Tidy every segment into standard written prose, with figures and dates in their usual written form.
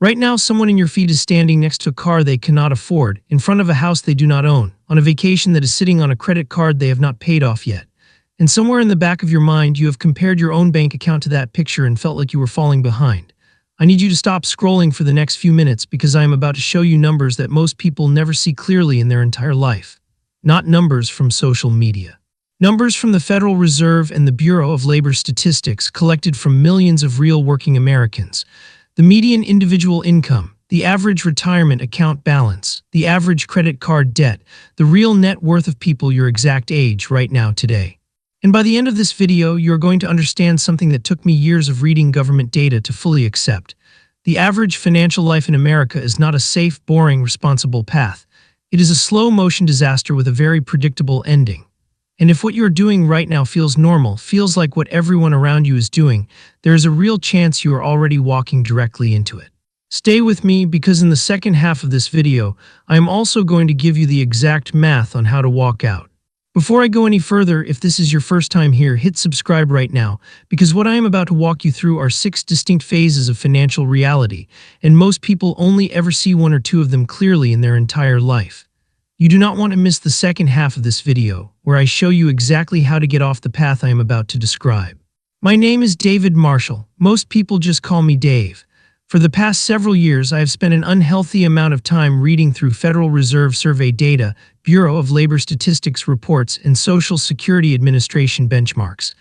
Right now, someone in your feed is standing next to a car they cannot afford, in front of a house they do not own, on a vacation that is sitting on a credit card they have not paid off yet. And somewhere in the back of your mind, you have compared your own bank account to that picture and felt like you were falling behind. I need you to stop scrolling for the next few minutes because I am about to show you numbers that most people never see clearly in their entire life. Not numbers from social media. Numbers from the Federal Reserve and the Bureau of Labor Statistics collected from millions of real working Americans. The median individual income, the average retirement account balance, the average credit card debt, the real net worth of people your exact age right now today. And by the end of this video, you're going to understand something that took me years of reading government data to fully accept. The average financial life in America is not a safe, boring, responsible path. It is a slow-motion disaster with a very predictable ending. And if what you're doing right now feels normal, feels like what everyone around you is doing, there is a real chance you are already walking directly into it. Stay with me because in the second half of this video, I am also going to give you the exact math on how to walk out. Before I go any further, if this is your first time here, hit subscribe right now, because what I am about to walk you through are 6 distinct phases of financial reality, and most people only ever see 1 or 2 of them clearly in their entire life. You do not want to miss the second half of this video, where I show you exactly how to get off the path I am about to describe. My name is David Marshall. Most people just call me Dave. For the past several years, I have spent an unhealthy amount of time reading through Federal Reserve survey data, Bureau of Labor Statistics reports, and Social Security Administration benchmarks.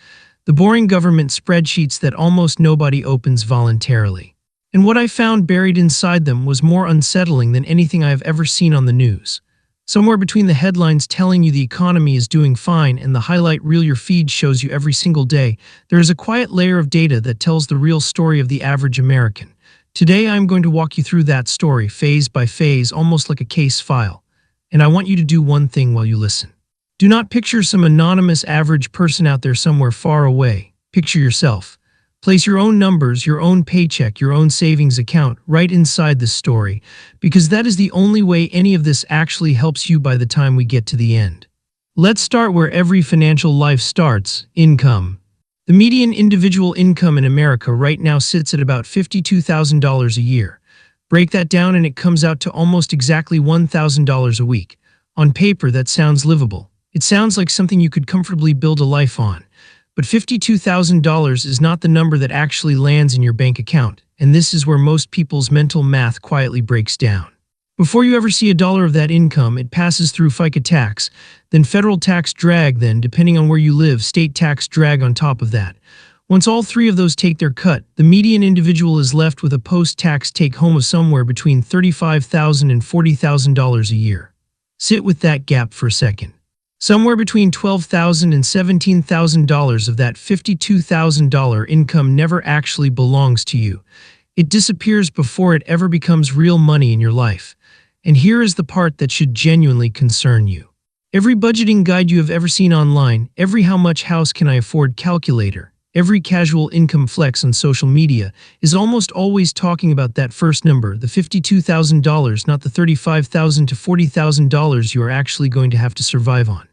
The boring government spreadsheets that almost nobody opens voluntarily. And what I found buried inside them was more unsettling than anything I have ever seen on the news. Somewhere between the headlines telling you the economy is doing fine and the highlight reel your feed shows you every single day, there is a quiet layer of data that tells the real story of the average American. Today I'm going to walk you through that story, phase by phase, almost like a case file. And I want you to do one thing while you listen. Do not picture some anonymous average person out there somewhere far away. Picture yourself. Place your own numbers, your own paycheck, your own savings account right inside this story, because that is the only way any of this actually helps you by the time we get to the end. Let's start where every financial life starts: income. The median individual income in America right now sits at about $52,000 a year. Break that down and it comes out to almost exactly $1,000 a week. On paper, that sounds livable. It sounds like something you could comfortably build a life on. But $52,000 is not the number that actually lands in your bank account, and this is where most people's mental math quietly breaks down. Before you ever see a dollar of that income, it passes through FICA tax, then federal tax drag, then, depending on where you live, state tax drag on top of that. Once all 3 of those take their cut, the median individual is left with a post-tax take-home of somewhere between $35,000 and $40,000 a year. Sit with that gap for a second. Somewhere between $12,000 and $17,000 of that $52,000 income never actually belongs to you. It disappears before it ever becomes real money in your life. And here is the part that should genuinely concern you. Every budgeting guide you have ever seen online, every how much house can I afford calculator, every casual income flex on social media is almost always talking about that first number, the $52,000, not the $35,000 to $40,000 you are actually going to have to survive on.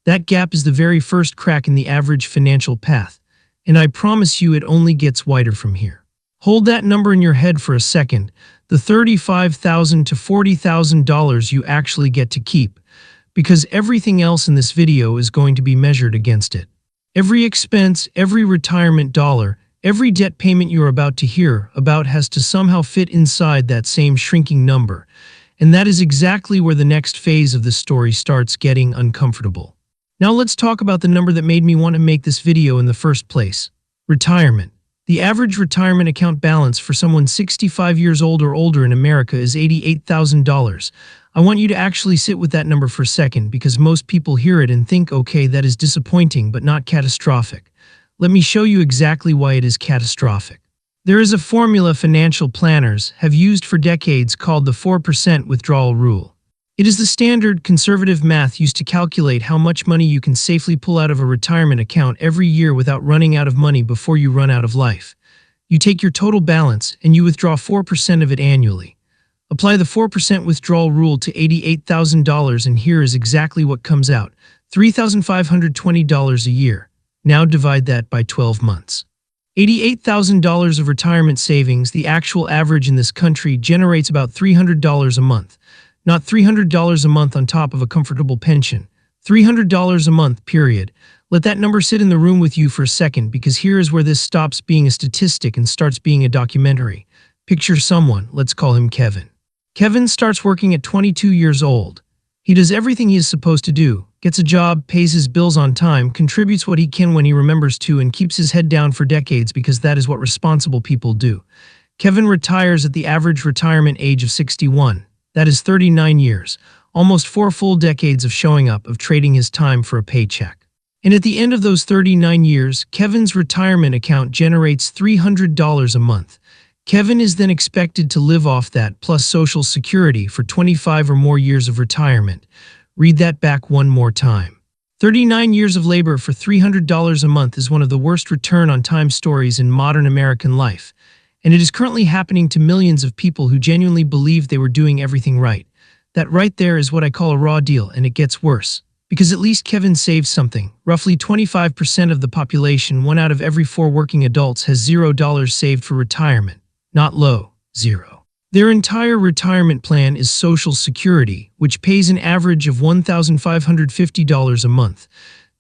That gap is the very first crack in the average financial path, and I promise you it only gets wider from here. Hold that number in your head for a second, the $35,000 to $40,000 you actually get to keep, because everything else in this video is going to be measured against it. Every expense, every retirement dollar, every debt payment you're about to hear about has to somehow fit inside that same shrinking number, and that is exactly where the next phase of this story starts getting uncomfortable. Now let's talk about the number that made me want to make this video in the first place. Retirement. The average retirement account balance for someone 65 years old or older in America is $88,000. I want you to actually sit with that number for a second because most people hear it and think, okay, that is disappointing but not catastrophic. Let me show you exactly why it is catastrophic. There is a formula financial planners have used for decades called the 4% withdrawal rule. It is the standard conservative math used to calculate how much money you can safely pull out of a retirement account every year without running out of money before you run out of life. You take your total balance and you withdraw 4% of it annually. Apply the 4% withdrawal rule to $88,000 and here is exactly what comes out: $3,520 a year. Now divide that by 12 months. $88,000 of retirement savings. The actual average in this country generates about $300 a month, not $300 a month on top of a comfortable pension. $300 a month, period. Let that number sit in the room with you for a second, because here is where this stops being a statistic and starts being a documentary. Picture someone, let's call him Kevin. Kevin starts working at 22 years old. He does everything he is supposed to do, gets a job, pays his bills on time, contributes what he can when he remembers to, and keeps his head down for decades, because that is what responsible people do. Kevin retires at the average retirement age of 61. That is 39 years, almost 4 full decades of showing up, of trading his time for a paycheck. And at the end of those 39 years, Kevin's retirement account generates $300 a month. Kevin is then expected to live off that plus Social Security for 25 or more years of retirement. Read that back one more time. 39 years of labor for $300 a month is one of the worst return on time stories in modern American life. And it is currently happening to millions of people who genuinely believe they were doing everything right. That right there is what I call a raw deal, and it gets worse. Because at least Kevin saves something. Roughly 25% of the population, 1 out of every 4 working adults, has $0 saved for retirement. Not low, zero. Their entire retirement plan is Social Security, which pays an average of $1,550 a month.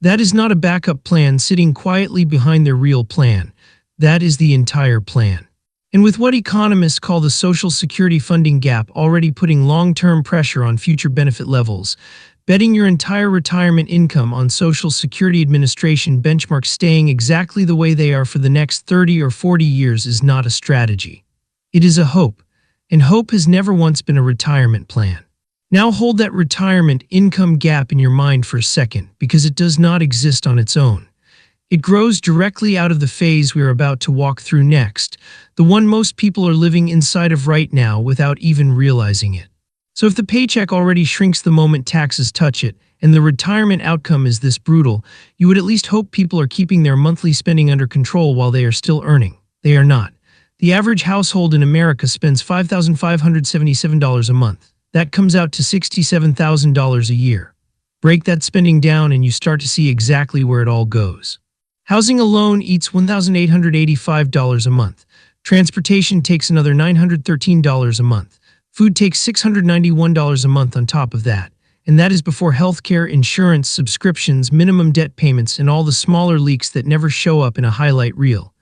That is not a backup plan sitting quietly behind their real plan. That is the entire plan. And with what economists call the Social Security funding gap already putting long-term pressure on future benefit levels, betting your entire retirement income on Social Security Administration benchmarks staying exactly the way they are for the next 30 or 40 years is not a strategy. It is a hope, and hope has never once been a retirement plan. Now hold that retirement income gap in your mind for a second, because it does not exist on its own. It grows directly out of the phase we are about to walk through next, the one most people are living inside of right now without even realizing it. So if the paycheck already shrinks the moment taxes touch it, and the retirement outcome is this brutal, you would at least hope people are keeping their monthly spending under control while they are still earning. They are not. The average household in America spends $5,577 a month. That comes out to $67,000 a year. Break that spending down and you start to see exactly where it all goes. Housing alone eats $1,885 a month. Transportation takes another $913 a month. Food takes $691 a month on top of that. And that is before healthcare, insurance, subscriptions, minimum debt payments, and all the smaller leaks that never show up in a highlight reel.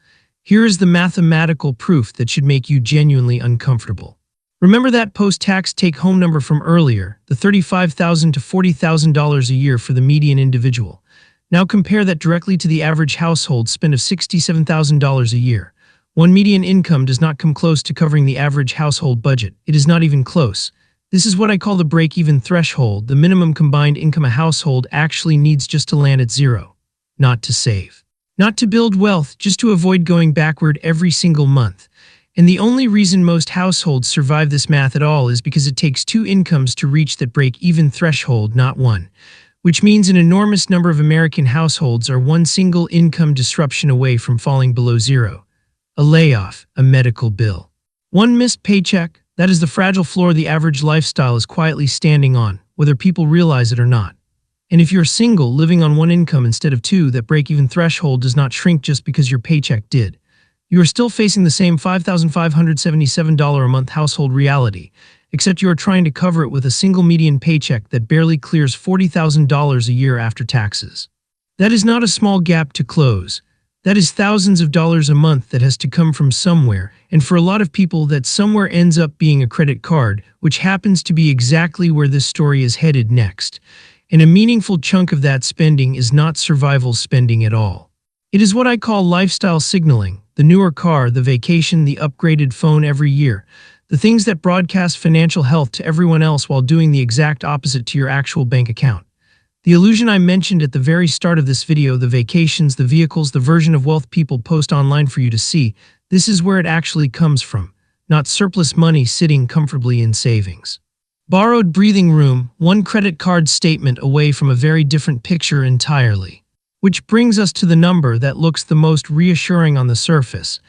Here is the mathematical proof that should make you genuinely uncomfortable. Remember that post-tax take-home number from earlier, the $35,000 to $40,000 a year for the median individual. Now compare that directly to the average household spend of $67,000 a year. One median income does not come close to covering the average household budget. It is not even close. This is what I call the break-even threshold, the minimum combined income a household actually needs just to land at zero. Not to save. Not to build wealth, just to avoid going backward every single month. And the only reason most households survive this math at all is because it takes 2 incomes to reach that break-even threshold, not 1. Which means an enormous number of American households are one single income disruption away from falling below zero. A layoff, a medical bill. One missed paycheck, that is the fragile floor the average lifestyle is quietly standing on, whether people realize it or not. And if you're single, living on 1 income instead of 2, that break-even threshold does not shrink just because your paycheck did. You are still facing the same $5,577 a month household reality, except you are trying to cover it with a single median paycheck that barely clears $40,000 a year after taxes. That is not a small gap to close. That is thousands of dollars a month that has to come from somewhere, and for a lot of people that somewhere ends up being a credit card, which happens to be exactly where this story is headed next. And a meaningful chunk of that spending is not survival spending at all. It is what I call lifestyle signaling, the newer car, the vacation, the upgraded phone every year. The things that broadcast financial health to everyone else while doing the exact opposite to your actual bank account. The illusion I mentioned at the very start of this video, the vacations, the vehicles, the version of wealth people post online for you to see, this is where it actually comes from, not surplus money sitting comfortably in savings. Borrowed breathing room, one credit card statement away from a very different picture entirely. Which brings us to the number that looks the most reassuring on the surface,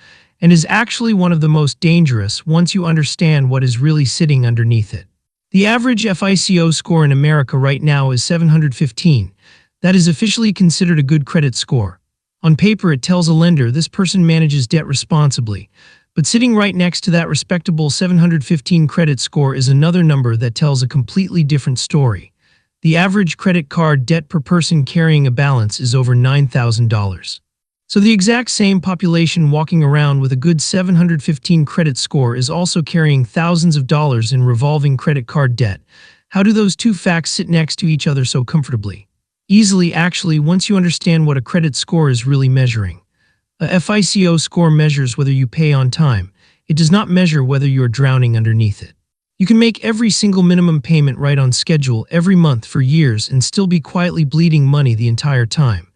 and is actually one of the most dangerous once you understand what is really sitting underneath it. The average FICO score in America right now is 715. That is officially considered a good credit score. On paper, it tells a lender this person manages debt responsibly. But sitting right next to that respectable 715 credit score is another number that tells a completely different story. The average credit card debt per person carrying a balance is over $9,000. So the exact same population walking around with a good 715 credit score is also carrying thousands of dollars in revolving credit card debt. How do those two facts sit next to each other so comfortably? Easily, actually, once you understand what a credit score is really measuring. A FICO score measures whether you pay on time. It does not measure whether you are drowning underneath it. You can make every single minimum payment right on schedule every month for years and still be quietly bleeding money the entire time.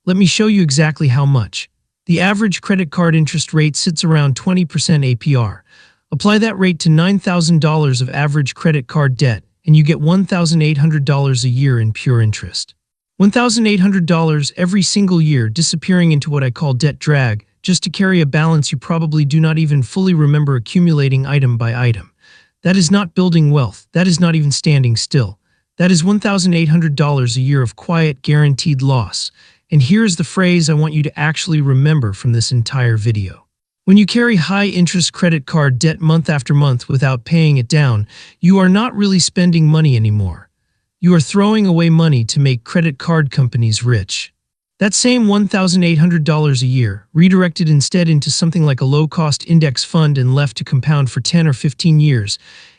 Let me show you exactly how much. The average credit card interest rate sits around 20% APR. Apply that rate to $9,000 of average credit card debt, and you get $1,800 a year in pure interest. $1,800 every single year disappearing into what I call debt drag, just to carry a balance you probably do not even fully remember accumulating item by item. That is not building wealth. That is not even standing still. That is $1,800 a year of quiet, guaranteed loss. And here is the phrase I want you to actually remember from this entire video. When you carry high-interest credit card debt month after month without paying it down, you are not really spending money anymore. You are throwing away money to make credit card companies rich. That same $1,800 a year, redirected instead into something like a low-cost index fund and left to compound for 10 or 15 years,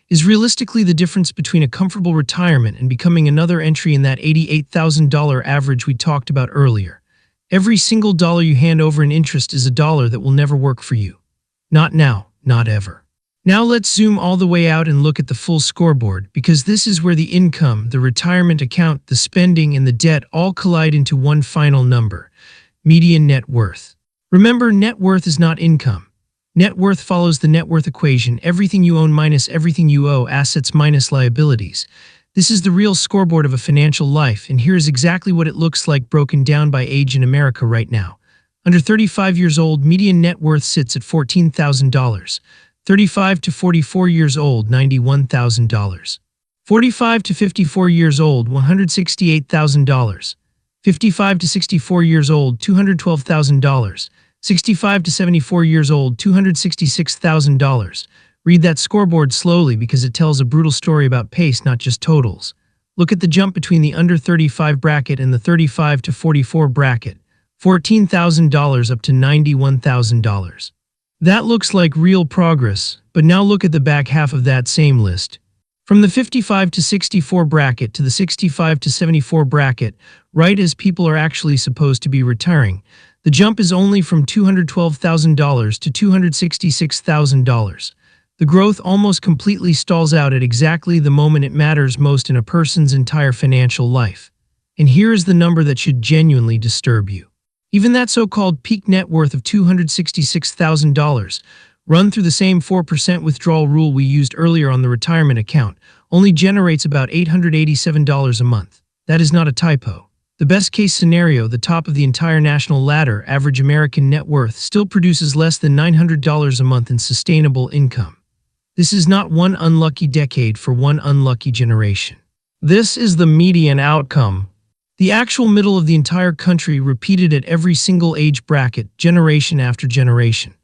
is realistically the difference between a comfortable retirement and becoming another entry in that $88,000 average we talked about earlier. Every single dollar you hand over in interest is a dollar that will never work for you. Not now, not ever. Now let's zoom all the way out and look at the full scoreboard, because this is where the income, the retirement account, the spending, and the debt all collide into one final number: median net worth. Remember, net worth is not income. Net worth follows the net worth equation: everything you own minus everything you owe, assets minus liabilities. This is the real scoreboard of a financial life, and here is exactly what it looks like broken down by age in America right now. Under 35 years old, median net worth sits at $14,000. 35 to 44 years old, $91,000. 45 to 54 years old, $168,000. 55 to 64 years old, $212,000. 65 to 74 years old, $266,000. Read that scoreboard slowly because it tells a brutal story about pace, not just totals. Look at the jump between the under 35 bracket and the 35 to 44 bracket. $14,000 up to $91,000. That looks like real progress, but now look at the back half of that same list. From the 55 to 64 bracket to the 65 to 74 bracket, right as people are actually supposed to be retiring, the jump is only from $212,000 to $266,000. The growth almost completely stalls out at exactly the moment it matters most in a person's entire financial life. And here is the number that should genuinely disturb you. Even that so-called peak net worth of $266,000, run through the same 4% withdrawal rule we used earlier on the retirement account, only generates about $887 a month. That is not a typo. The best-case scenario, the top of the entire national ladder, average American net worth, still produces less than $900 a month in sustainable income. This is not one unlucky decade for one unlucky generation. This is the median outcome. The actual middle of the entire country, repeated at every single age bracket, generation after generation.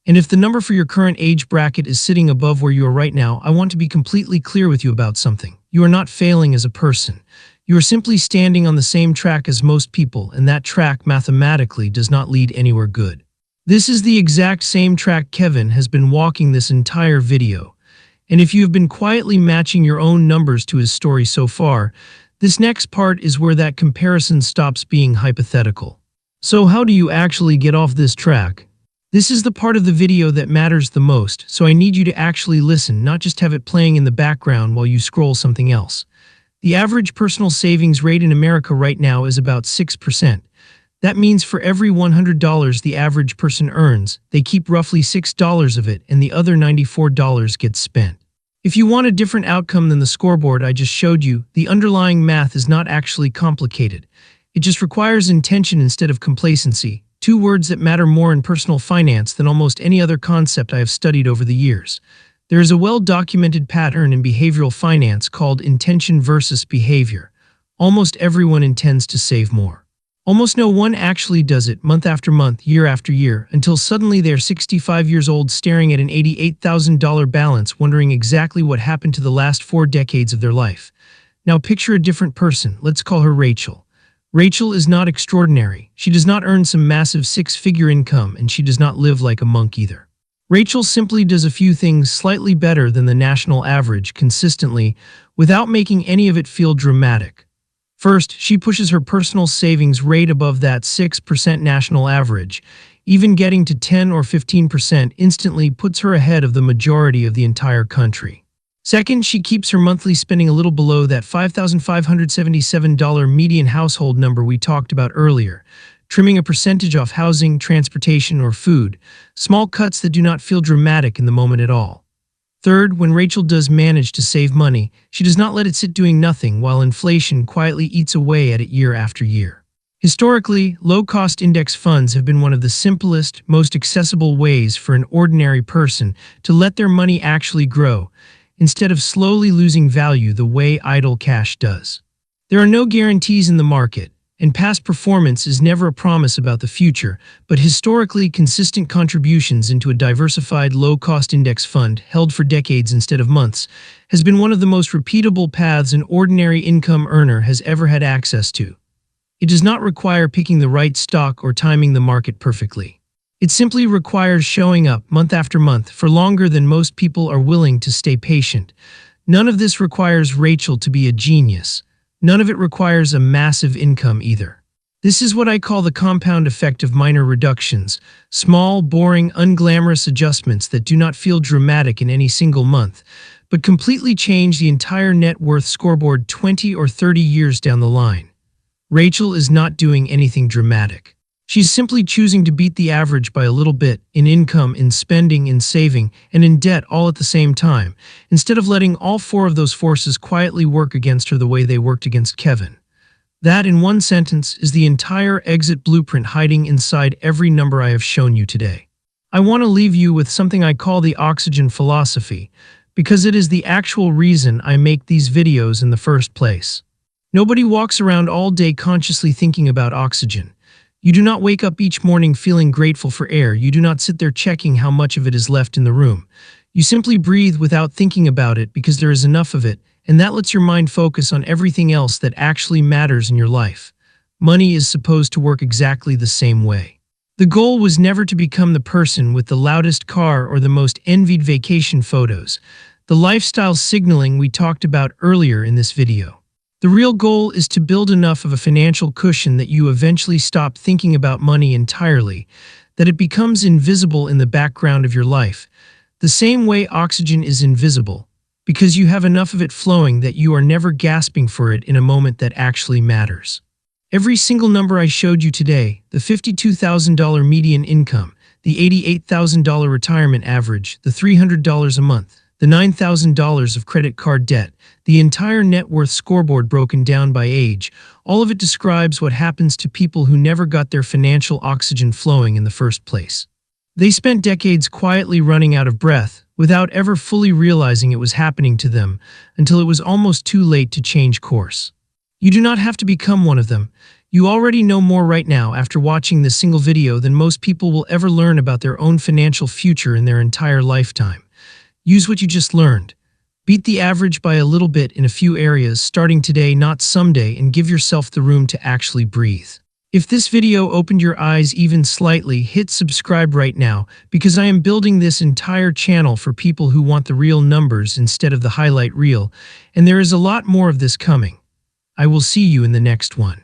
And if the number for your current age bracket is sitting above where you are right now, I want to be completely clear with you about something. You are not failing as a person. You are simply standing on the same track as most people, and that track mathematically does not lead anywhere good. This is the exact same track Kevin has been walking this entire video. And if you have been quietly matching your own numbers to his story so far, this next part is where that comparison stops being hypothetical. So how do you actually get off this track? This is the part of the video that matters the most, so I need you to actually listen, not just have it playing in the background while you scroll something else. The average personal savings rate in America right now is about 6%. That means for every $100 the average person earns, they keep roughly $6 of it, and the other $94 gets spent. If you want a different outcome than the scoreboard I just showed you, the underlying math is not actually complicated. It just requires intention instead of complacency, two words that matter more in personal finance than almost any other concept I have studied over the years. There is a well-documented pattern in behavioral finance called intention versus behavior. Almost everyone intends to save more. Almost no one actually does it month after month, year after year, until suddenly they're 65 years old staring at an $88,000 balance, wondering exactly what happened to the last 4 decades of their life. Now picture a different person. Let's call her Rachel. Rachel is not extraordinary. She does not earn some massive six-figure income, and she does not live like a monk either. Rachel simply does a few things slightly better than the national average consistently, without making any of it feel dramatic. First, she pushes her personal savings rate above that 6% national average. Even getting to 10 or 15% instantly puts her ahead of the majority of the entire country. Second, she keeps her monthly spending a little below that $5,577 median household number we talked about earlier, trimming a percentage off housing, transportation, or food, small cuts that do not feel dramatic in the moment at all. Third, when Rachel does manage to save money, she does not let it sit doing nothing while inflation quietly eats away at it year after year. Historically, low-cost index funds have been one of the simplest, most accessible ways for an ordinary person to let their money actually grow, instead of slowly losing value the way idle cash does. There are no guarantees in the market, and past performance is never a promise about the future, but historically consistent contributions into a diversified low-cost index fund held for decades instead of months has been one of the most repeatable paths an ordinary income earner has ever had access to. It does not require picking the right stock or timing the market perfectly. It simply requires showing up month after month for longer than most people are willing to stay patient. None of this requires Rachel to be a genius. None of it requires a massive income either. This is what I call the compound effect of minor reductions, small, boring, unglamorous adjustments that do not feel dramatic in any single month, but completely change the entire net worth scoreboard 20 or 30 years down the line. Rachel is not doing anything dramatic. She's simply choosing to beat the average by a little bit, in income, in spending, in saving, and in debt all at the same time, instead of letting all four of those forces quietly work against her the way they worked against Kevin. That, in one sentence, is the entire exit blueprint hiding inside every number I have shown you today. I want to leave you with something I call the oxygen philosophy, because it is the actual reason I make these videos in the first place. Nobody walks around all day consciously thinking about oxygen. You do not wake up each morning feeling grateful for air. You do not sit there checking how much of it is left in the room. You simply breathe without thinking about it because there is enough of it, and that lets your mind focus on everything else that actually matters in your life. Money is supposed to work exactly the same way. The goal was never to become the person with the loudest car or the most envied vacation photos, the lifestyle signaling we talked about earlier in this video. The real goal is to build enough of a financial cushion that you eventually stop thinking about money entirely, that it becomes invisible in the background of your life, the same way oxygen is invisible, because you have enough of it flowing that you are never gasping for it in a moment that actually matters. Every single number I showed you today, the $52,000 median income, the $88,000 retirement average, the $300 a month, the $9,000 of credit card debt, the entire net worth scoreboard broken down by age, all of it describes what happens to people who never got their financial oxygen flowing in the first place. They spent decades quietly running out of breath, without ever fully realizing it was happening to them, until it was almost too late to change course. You do not have to become one of them. You already know more right now after watching this single video than most people will ever learn about their own financial future in their entire lifetime. Use what you just learned. Beat the average by a little bit in a few areas starting today, not someday, and give yourself the room to actually breathe. If this video opened your eyes even slightly, hit subscribe right now, because I am building this entire channel for people who want the real numbers instead of the highlight reel, and there is a lot more of this coming. I will see you in the next one.